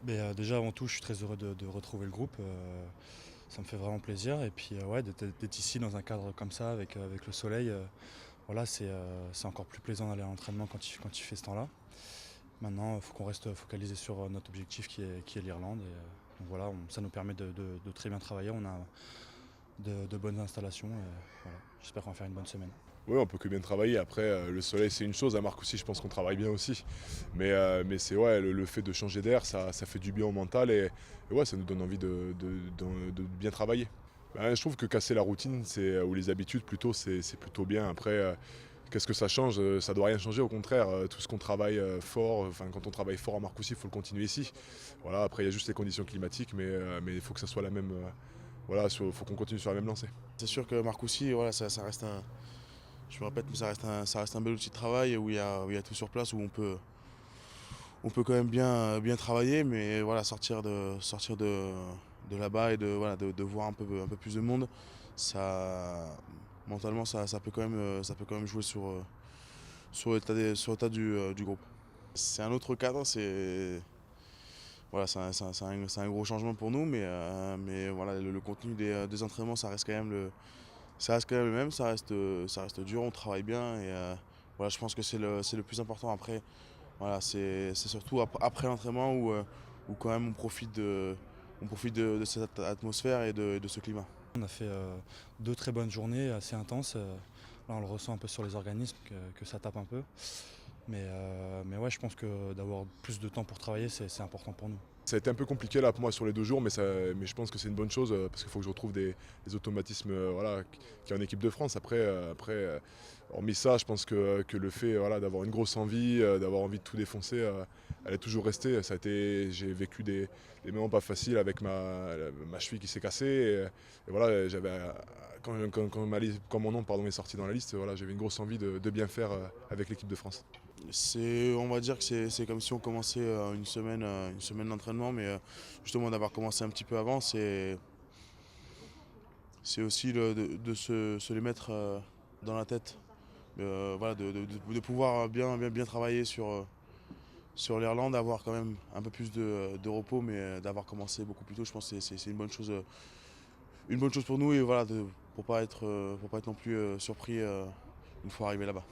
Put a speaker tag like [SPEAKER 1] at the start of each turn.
[SPEAKER 1] Déjà avant tout, je suis très heureux de retrouver le groupe. Ça me fait vraiment plaisir. Et puis ouais, d'être ici dans un cadre comme ça, avec le soleil, voilà, c'est encore plus plaisant d'aller à l'entraînement quand il fait ce temps-là. Maintenant, il faut qu'on reste focalisé sur notre objectif qui est l'Irlande. Donc voilà, ça nous permet de très bien travailler. On a de bonnes installations. Et voilà, j'espère qu'on va faire une bonne semaine.
[SPEAKER 2] Oui, on peut que bien travailler. Après, le soleil, c'est une chose. À Marc aussi, je pense qu'on travaille bien aussi. Mais c'est ouais, le fait de changer d'air, ça fait du bien au mental et ouais, ça nous donne envie de bien travailler. Ben, je trouve que casser la routine, ou les habitudes plutôt, c'est plutôt bien. Après, qu'est-ce que ça change? Ça doit rien changer, au contraire. Tout ce qu'on travaille fort, enfin quand on travaille fort à Marcoussis, il faut le continuer ici. Voilà, après il y a juste les conditions climatiques, mais il faut que ça soit la même. Voilà, il faut qu'on continue sur la même lancée.
[SPEAKER 3] C'est sûr que Marcoussis, voilà, ça reste je me répète, mais ça reste un bel outil de travail où il y a tout sur place, où on peut quand même bien travailler, mais voilà, sortir de là-bas et de voir un peu plus de monde, ça, mentalement, ça peut quand même jouer sur l'état du groupe. C'est un autre cadre, voilà, c'est un gros changement pour nous, mais voilà, le contenu des entraînements, ça reste quand même le même, ça reste dur, on travaille bien et voilà, je pense que c'est le plus important. Après, voilà, c'est surtout après l'entraînement où quand même on profite de cette atmosphère et de ce climat.
[SPEAKER 1] On a fait deux très bonnes journées assez intenses. Là, on le ressent un peu sur les organismes que ça tape un peu. Mais ouais, je pense que d'avoir plus de temps pour travailler, c'est important pour nous.
[SPEAKER 2] Ça a été un peu compliqué là pour moi sur les 2 jours, mais je pense que c'est une bonne chose parce qu'il faut que je retrouve des automatismes voilà, qu'il y a en équipe de France. Hormis ça, je pense que le fait voilà, d'avoir une grosse envie, d'avoir envie de tout défoncer, elle est toujours restée. J'ai vécu des moments pas faciles avec ma cheville qui s'est cassée. Et voilà, quand mon nom pardon, est sorti dans la liste, voilà, j'avais une grosse envie de bien faire avec l'équipe de France.
[SPEAKER 3] On va dire que c'est comme si on commençait une semaine d'entraînement, mais justement d'avoir commencé un petit peu avant, c'est aussi se les mettre dans la tête. Voilà, de pouvoir bien travailler sur l'Irlande, avoir quand même un peu plus de repos, mais d'avoir commencé beaucoup plus tôt, je pense que c'est une bonne chose pour nous et voilà, pour pas être non plus surpris une fois arrivé là-bas.